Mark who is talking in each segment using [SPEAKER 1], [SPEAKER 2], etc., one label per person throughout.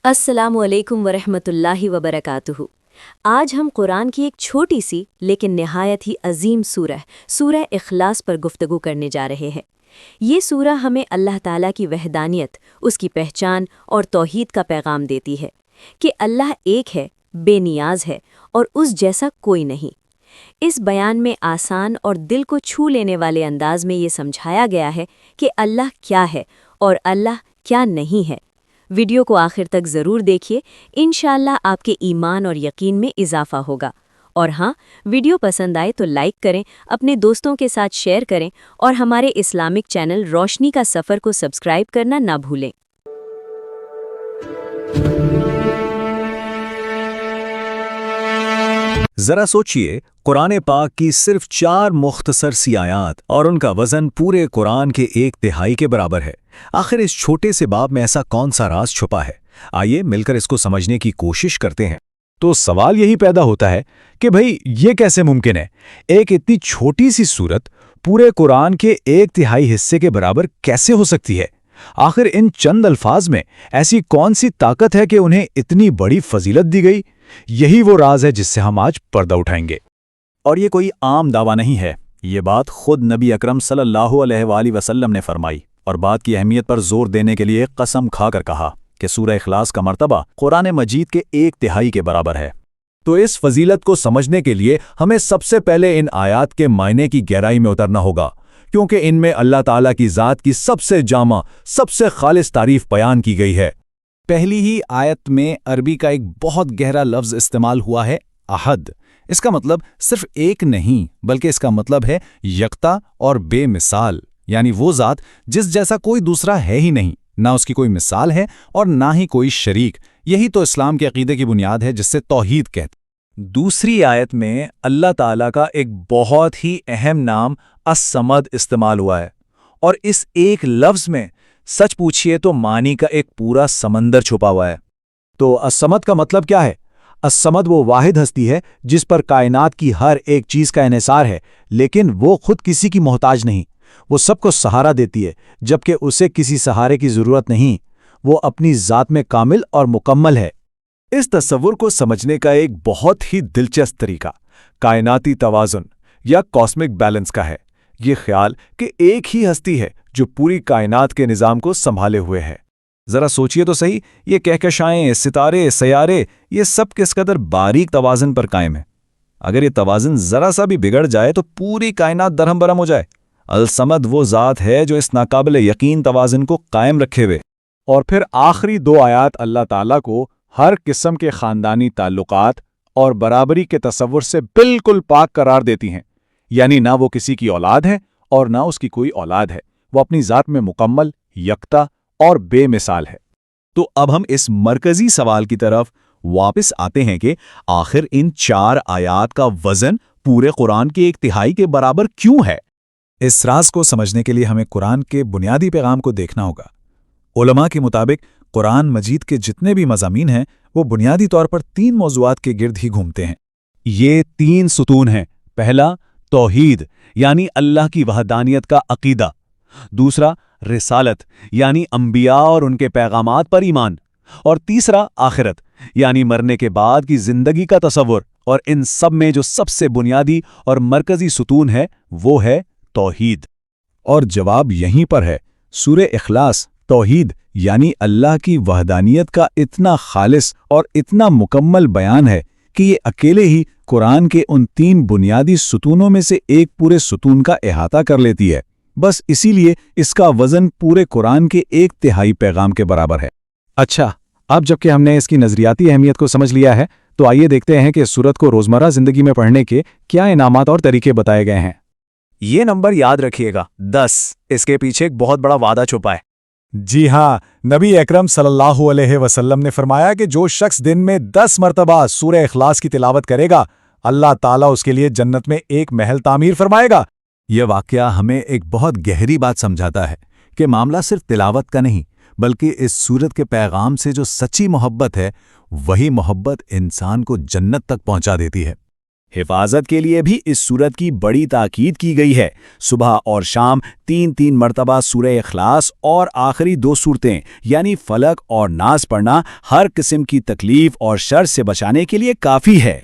[SPEAKER 1] अस्सलामु अलैकुम वरहमतुल्लाहि वबरकातुहु। आज हम कुरान की एक छोटी सी लेकिन निहायत ही अजीम सूरह इखलास पर गुफ्तगू करने जा रहे हैं। ये सूरह हमें अल्लाह ताला की वहदानियत, उसकी पहचान और तौहीद का पैगाम देती है कि अल्लाह एक है, बेनियाज है और उस जैसा कोई नहीं। इस बयान में आसान और दिल को छू लेने वाले अंदाज में ये समझाया गया है कि अल्लाह क्या है और अल्लाह क्या नहीं है। वीडियो को आखिर तक ज़रूर देखिए, इंशाअल्लाह आपके ईमान और यकीन में इजाफा होगा। और हाँ, वीडियो पसंद आए तो लाइक करें, अपने दोस्तों के साथ शेयर करें और हमारे इस्लामिक चैनल रोशनी का सफ़र को सब्सक्राइब करना ना भूलें।
[SPEAKER 2] जरा सोचिए, कुरान पाक की सिर्फ 4 मुख्तसर सी आयात और उनका वजन पूरे कुरान के 1/3 के बराबर है। आखिर इस छोटे से बाब में ऐसा कौन सा राज छुपा है? आइए मिलकर इसको समझने की कोशिश करते हैं। तो सवाल यही पैदा होता है कि भाई ये कैसे मुमकिन है? एक इतनी छोटी सी सूरत पूरे कुरान के 1/3 हिस्से के बराबर कैसे हो सकती है? आखिर इन चंद अल्फाज में ऐसी कौन सी ताकत है कि उन्हें इतनी बड़ी फजीलत दी गई? यही वो राज है जिससे हम आज पर्दा उठाएंगे। और ये कोई आम दावा नहीं है, ये बात खुद नबी अकरम सल्लल्लाहु अलैहि वसल्लम ने फरमाई और बात की अहमियत पर जोर देने के लिए कसम खाकर कहा कि सूरह इखलास का मर्तबा कुरान मजीद के 1/3 के बराबर है। तो इस फजीलत को समझने के लिए हमें सबसे पहले इन आयात के मायने की गहराई में उतरना होगा, क्योंकि इनमें अल्लाह ताला की ज़ात की सबसे जामा, सबसे खालिस तारीफ बयान की गई है। पहली ही आयत में अरबी का एक बहुत गहरा लफ्ज़ इस्तेमाल हुआ है, अहद। इसका मतलब सिर्फ एक नहीं, बल्कि इसका मतलब है यकता और बेमिसाल, यानी वो ज़ात जिस जैसा कोई दूसरा है ही नहीं, ना उसकी कोई मिसाल है और ना ही कोई शरीक। यही तो इस्लाम के अकीदे की बुनियाद है, जिससे तौहीद कहते। दूसरी आयत में अल्लाह ताला का एक बहुत ही अहम नाम अस-समद इस्तेमाल हुआ है, और इस एक लफ्ज़ में सच पूछिए तो मानी का एक पूरा समंदर छुपा हुआ है। तो अस-समद का मतलब क्या है? अस-समद वो वाहिद हस्ती है जिस पर कायनात की हर एक चीज़ का इन्हिसार है, लेकिन वो खुद किसी की मोहताज नहीं। वो सबको सहारा देती है, जबकि उसे किसी सहारे की ज़रूरत नहीं। वो अपनी ज़ात में कामिल और मुकम्मल है। इस तस्वुर को समझने का एक बहुत ही दिलचस्प तरीका कायनाती तवाज़ुन या कॉस्मिक बैलेंस का है। ये ख्याल कि एक ही हस्ती है जो पूरी कायनात के निज़ाम को संभाले हुए है। ज़रा सोचिए तो सही, ये कहकशाएं, सितारे, सयारे, ये सब किस कदर बारीक तवाज़ुन पर कायम है। अगर ये तवाज़ुन ज़रा सा भी बिगड़ जाए तो पूरी कायनात दरहम बरहम हो जाए। अल-समद वो ज़ात है जो इस नाकाबिल यकीन तवाज़ुन को कायम रखे हुए। और फिर आखिरी 2 आयात अल्लाह ताला को हर किस्म के ख़ानदानी ताल्लुकात और बराबरी के तसव्वुर से बिल्कुल पाक करार देती हैं। यानी ना वो किसी की औलाद है और ना उसकी कोई औलाद है। वो अपनी ज़ात में मुकम्मल, यकता और बेमिसाल है। तो अब हम इस मरकज़ी सवाल की तरफ वापस आते हैं कि आखिर इन 4 आयात का वज़न पूरे कुरान के 1/3 के बराबर क्यों है? इस राज को समझने के लिए हमें कुरान के बुनियादी पैगाम को देखना होगा। उलमा के मुताबिक कुरान मजीद के जितने भी मज़ामीन हैं, वो बुनियादी तौर पर 3 मौज़ूआत के गिर्द ही घूमते हैं। ये 3 सुतून हैं। पहला, तौहीद यानी अल्लाह की वहदानियत का अकीदा। दूसरा, रिसालत यानी अंबिया और उनके पैगामात पर ईमान। और तीसरा, आखिरत यानी मरने के बाद की जिंदगी का तसव्वुर। और इन सब में जो सबसे बुनियादी और मरकजी सुतून है, वो है तौहीद। और जवाब यहीं पर है। सूरह इखलास तौहीद यानी अल्लाह की वहदानियत का इतना खालिस और इतना मुकम्मल बयान है कि ये अकेले ही कुरान के उन 3 बुनियादी सुतूनों में से एक पूरे सुतून का अहाता कर लेती है। बस इसीलिए इसका वज़न पूरे कुरान के 1/3 पैगाम के बराबर है। अच्छा, अब जबकि हमने इसकी नज़रियाती अहमियत को समझ लिया है, तो आइए देखते हैं कि इस सूरत को रोज़मर्रा ज़िंदगी में पढ़ने के क्या इनामात और तरीके बताए गए हैं। ये नंबर याद रखिएगा, 10। इसके पीछे एक बहुत बड़ा वादा छुपा है। जी हाँ, नबी अकरम सल्लल्लाहु अलैहि वसल्लम ने फरमाया कि जो शख्स दिन में 10 मरतबा सूरह इखलास की तिलावत करेगा, अल्लाह ताला उसके लिए जन्नत में एक महल तामीर फरमाएगा। यह वाक़या हमें एक बहुत गहरी बात समझाता है कि मामला सिर्फ तिलावत का नहीं, बल्कि इस सूरत के पैगाम से जो सच्ची मोहब्बत है, वही मोहब्बत इंसान को जन्नत तक पहुंचा देती है।
[SPEAKER 3] حفاظت کے لیے بھی اس سورت کی بڑی تاکید کی گئی ہے۔ صبح اور شام 3 مرتبہ سورہ اخلاص اور آخری 2 سورتیں یعنی فلق اور ناس پڑھنا ہر قسم کی تکلیف اور شر سے بچانے کے لیے کافی ہے۔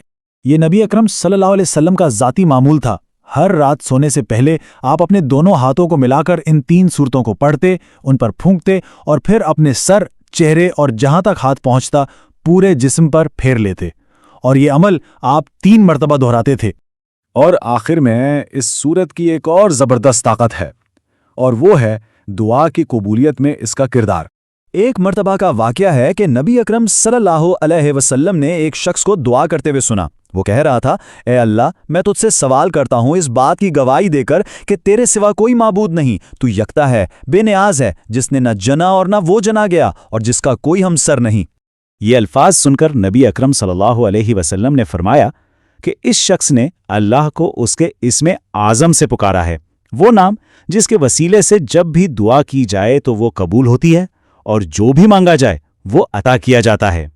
[SPEAKER 4] یہ نبی اکرم صلی اللہ علیہ وسلم کا ذاتی معمول تھا۔ ہر رات سونے سے پہلے آپ اپنے دونوں ہاتھوں کو ملا کر ان 3 سورتوں کو پڑھتے، ان پر پھونکتے اور پھر اپنے سر، چہرے اور جہاں تک ہاتھ پہنچتا پورے جسم پر پھیر لیتے، اور یہ عمل آپ 3 مرتبہ دہراتے تھے۔
[SPEAKER 3] اور آخر میں اس سورت کی ایک اور زبردست طاقت ہے، اور وہ ہے دعا کی قبولیت میں اس کا کردار۔
[SPEAKER 2] ایک مرتبہ کا واقعہ ہے کہ نبی اکرم صلی اللہ علیہ وسلم نے ایک شخص کو دعا کرتے ہوئے سنا۔ وہ کہہ رہا تھا، اے اللہ، میں تجھ سے سوال کرتا ہوں اس بات کی گواہی دے کر کہ تیرے سوا کوئی معبود نہیں، تو یکتا ہے، بے نیاز ہے، جس نے نہ جنا اور نہ وہ جنا گیا، اور جس کا کوئی ہمسر نہیں۔
[SPEAKER 3] یہ الفاظ سن کر نبی اکرم صلی اللہ علیہ وسلم نے فرمایا کہ اس شخص نے اللہ کو اس کے اسم اعظم سے پکارا ہے، وہ نام جس کے وسیلے سے جب بھی دعا کی جائے تو وہ قبول ہوتی ہے، اور جو بھی مانگا جائے وہ عطا کیا جاتا ہے۔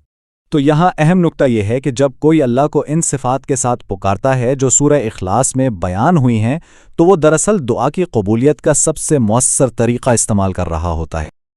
[SPEAKER 2] تو یہاں اہم نکتہ یہ ہے کہ جب کوئی اللہ کو ان صفات کے ساتھ پکارتا ہے جو سورہ اخلاص میں بیان ہوئی ہیں، تو وہ دراصل دعا کی قبولیت کا سب سے مؤثر طریقہ استعمال کر رہا ہوتا ہے۔